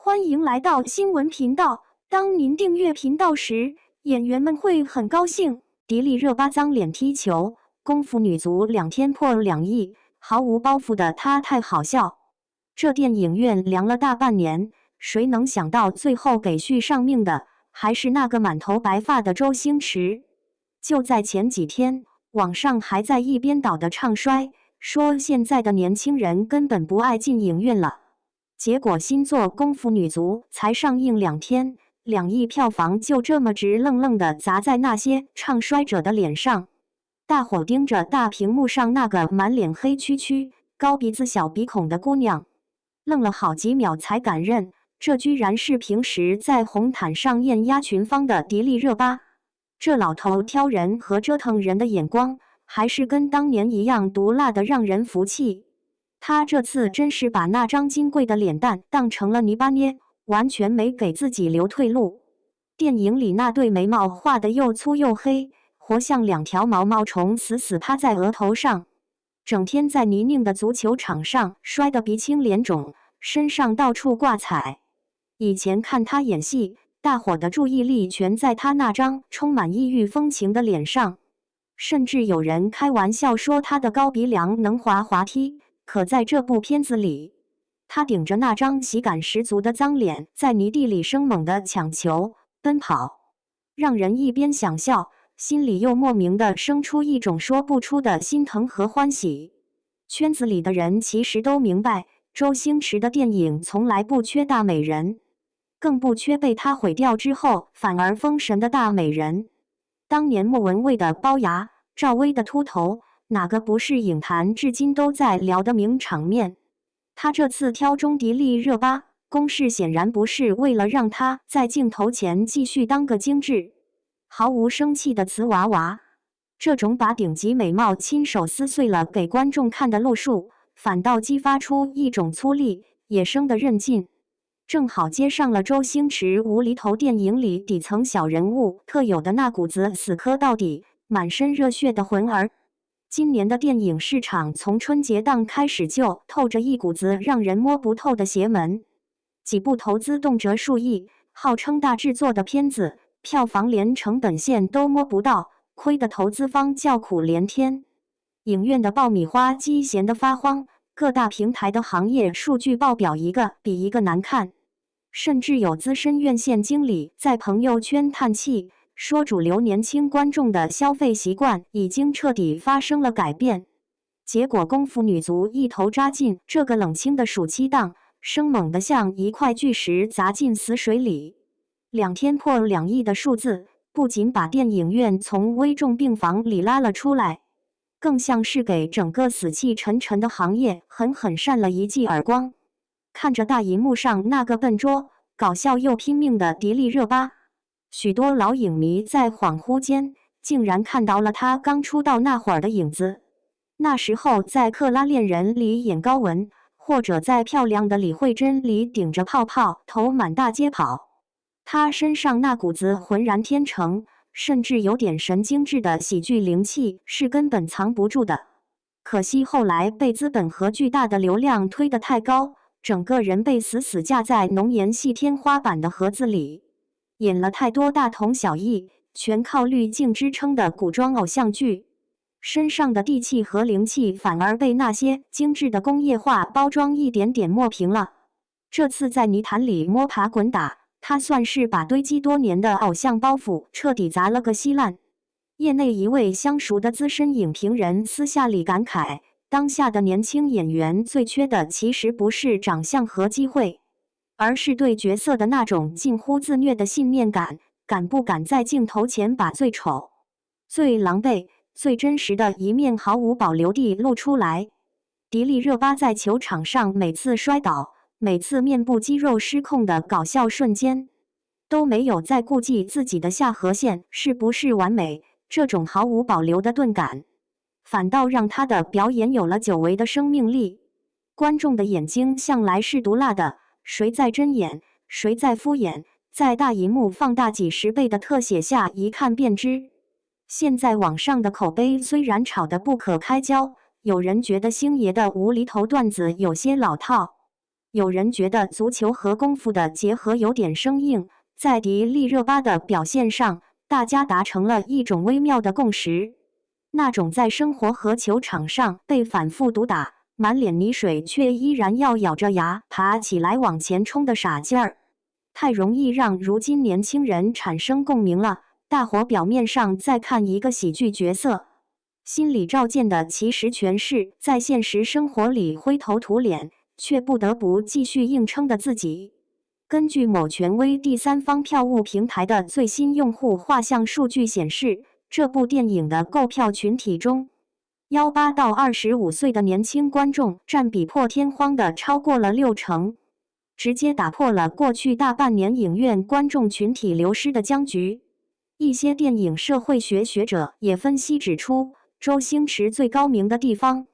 欢迎来到新闻频道。当您订阅频道时，演员们会很高兴。迪丽热巴脏脸踢球，功夫女足2天破2亿，毫无包袱的她太好笑。这电影院凉了大半年，谁能想到最后给续上命的还是那个满头白发的周星驰？就在前几天，网上还在一边倒的唱衰，说现在的年轻人根本不爱进影院了。结果新作《功夫女足》才上映2天，2亿票房就这么直愣愣地砸在那些唱衰者的脸上。大伙盯着大屏幕上那个满脸黑黢黢、高鼻子小鼻孔的姑娘，愣了好几秒才敢认，这居然是平时在红毯上艳压群芳的迪丽热巴。这老头挑人和折腾人的眼光，还是跟当年一样毒辣的让人服气。他这次真是把那张金贵的脸蛋当成了泥巴捏，完全没给自己留退路。电影里那对眉毛画得又粗又黑，活像2条毛毛虫死死趴在额头上，整天在泥泞的足球场上摔得鼻青脸肿，身上到处挂彩。以前看他演戏，大伙的注意力全在他那张充满异域风情的脸上，甚至有人开玩笑说他的高鼻梁能滑滑梯。可在这部片子里，他顶着那张喜感十足的脏脸，在泥地里生猛地抢球、奔跑，让人一边想笑，心里又莫名地生出一种说不出的心疼和欢喜。圈子里的人其实都明白，周星驰的电影从来不缺大美人，更不缺被他毁掉之后反而封神的大美人。当年莫文蔚的龅牙，赵薇的秃头，哪个不是影坛至今都在聊的名场面？他这次挑中迪丽热巴，公式显然不是为了让她在镜头前继续当个精致、毫无生气的瓷娃娃。这种把顶级美貌亲手撕碎了给观众看的路数，反倒激发出一种粗粝、野生的韧劲，正好接上了周星驰无厘头电影里底层小人物特有的那股子死磕到底、满身热血的魂儿。今年的电影市场从春节档开始就透着一股子让人摸不透的邪门，几部投资动辄数亿、号称大制作的片子，票房连成本线都摸不到，亏得投资方叫苦连天。影院的爆米花机闲得发慌，各大平台的行业数据报表一个比一个难看，甚至有资深院线经理在朋友圈叹气，说主流年轻观众的消费习惯已经彻底发生了改变。结果功夫女足一头扎进这个冷清的暑期档，生猛地像一块巨石砸进死水里。2天破2亿的数字，不仅把电影院从危重病房里拉了出来，更像是给整个死气沉沉的行业狠狠扇了一记耳光。看着大荧幕上那个笨拙、搞笑又拼命的迪丽热巴，许多老影迷在恍惚间竟然看到了他刚出道那会儿的影子。那时候在《克拉恋人》里演高雯，或者在漂亮的李慧珍里顶着泡泡头满大街跑，他身上那股子浑然天成，甚至有点神经质的喜剧灵气是根本藏不住的。可惜后来被资本和巨大的流量推得太高，整个人被死死架在浓颜系天花板的盒子里，演了太多大同小异、全靠滤镜支撑的古装偶像剧，身上的地气和灵气反而被那些精致的工业化包装一点点抹平了。这次在泥潭里摸爬滚打，他算是把堆积多年的偶像包袱彻底砸了个稀烂。业内一位相熟的资深影评人私下里感慨，当下的年轻演员最缺的其实不是长相和机会，而是对角色的那种近乎自虐的信念感，敢不敢在镜头前把最丑、最狼狈、最真实的一面毫无保留地露出来。迪丽热巴在球场上每次摔倒，每次面部肌肉失控的搞笑瞬间，都没有再顾忌自己的下颌线是不是完美，这种毫无保留的钝感，反倒让她的表演有了久违的生命力。观众的眼睛向来是毒辣的，谁在睁眼，谁在敷衍，在大荧幕放大几10倍的特写下一看便知。现在网上的口碑虽然吵得不可开交，有人觉得星爷的无厘头段子有些老套，有人觉得足球和功夫的结合有点生硬，在迪丽热巴的表现上，大家达成了一种微妙的共识。那种在生活和球场上被反复毒打，满脸泥水却依然要咬着牙爬起来往前冲的傻劲儿，太容易让如今年轻人产生共鸣了。大伙表面上在看一个喜剧角色，心里照见的其实全是在现实生活里灰头土脸，却不得不继续硬撑的自己。根据某权威第三方票务平台的最新用户画像数据显示，这部电影的购票群体中，18到25岁的年轻观众占比破天荒的超过了60%，直接打破了过去大半年影院观众群体流失的僵局。一些电影社会学学者也分析指出，周星驰最高明的地方，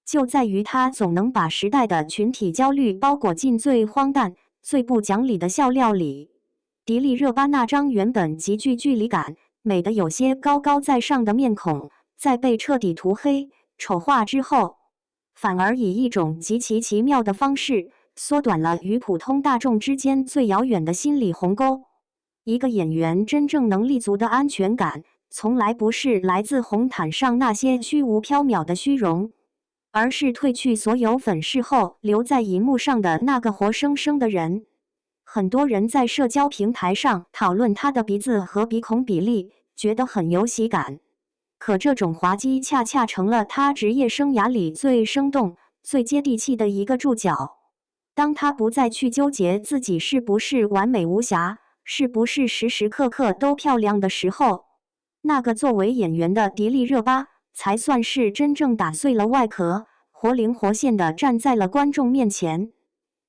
就在于他总能把时代的群体焦虑包裹进最荒诞、最不讲理的笑料里。迪丽热巴那张原本极具距离感、美得有些高高在上的面孔，在被彻底涂黑、丑化之后，反而以一种极其奇妙的方式，缩短了与普通大众之间最遥远的心理鸿沟。一个演员真正能立足的安全感，从来不是来自红毯上那些虚无缥缈的虚荣，而是褪去所有粉饰后留在荧幕上的那个活生生的人。很多人在社交平台上讨论他的鼻子和鼻孔比例，觉得很有喜感。可这种滑稽恰恰成了他职业生涯里最生动、最接地气的一个注脚。当他不再去纠结自己是不是完美无瑕，是不是时时刻刻都漂亮的时候，那个作为演员的迪丽热巴才算是真正打碎了外壳，活灵活现地站在了观众面前。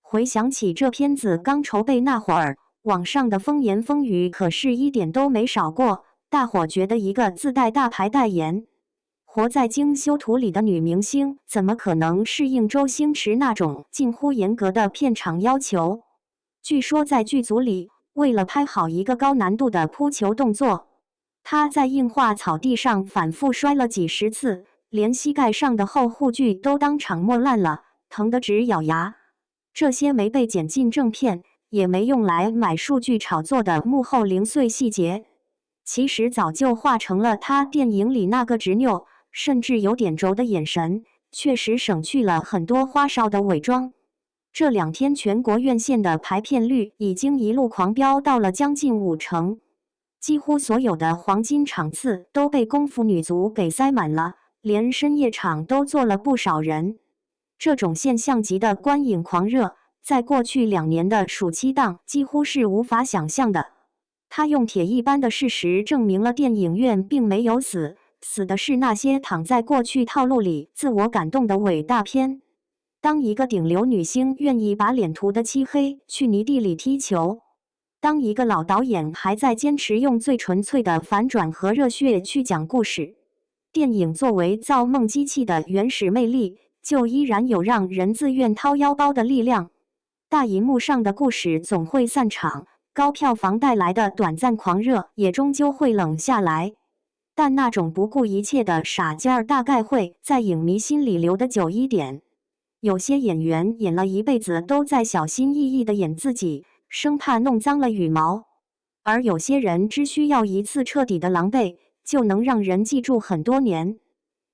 回想起这片子刚筹备那会儿，网上的风言风语可是一点都没少过。大伙觉得一个自带大牌代言、活在精修图里的女明星，怎么可能适应周星驰那种近乎严格的片场要求？据说在剧组里，为了拍好一个高难度的扑球动作，他在硬化草地上反复摔了几十次，连膝盖上的厚护具都当场磨烂了，疼得直咬牙。这些没被剪进正片，也没用来买数据炒作的幕后零碎细节，其实早就化成了他电影里那个执拗，甚至有点轴的眼神，确实省去了很多花哨的伪装。这2天全国院线的排片率已经一路狂飙到了将近50%，几乎所有的黄金场次都被功夫女足给塞满了，连深夜场都坐了不少人。这种现象级的观影狂热，在过去2年的暑期档几乎是无法想象的。他用铁一般的事实证明了电影院并没有死，死的是那些躺在过去套路里自我感动的伟大片。当一个顶流女星愿意把脸涂得漆黑去泥地里踢球，当一个老导演还在坚持用最纯粹的反转和热血去讲故事，电影作为造梦机器的原始魅力，就依然有让人自愿掏腰包的力量。大荧幕上的故事总会散场，高票房带来的短暂狂热也终究会冷下来，但那种不顾一切的傻劲儿大概会在影迷心里留得久一点。有些演员演了一辈子都在小心翼翼地演自己，生怕弄脏了羽毛，而有些人只需要一次彻底的狼狈，就能让人记住很多年。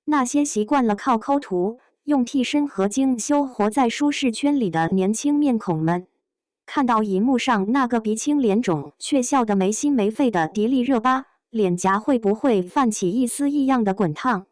那些习惯了靠抠图、用替身和精修活在舒适圈里的年轻面孔们，看到荧幕上那个鼻青脸肿却笑得没心没肺的迪丽热巴，脸颊会不会泛起一丝异样的滚烫？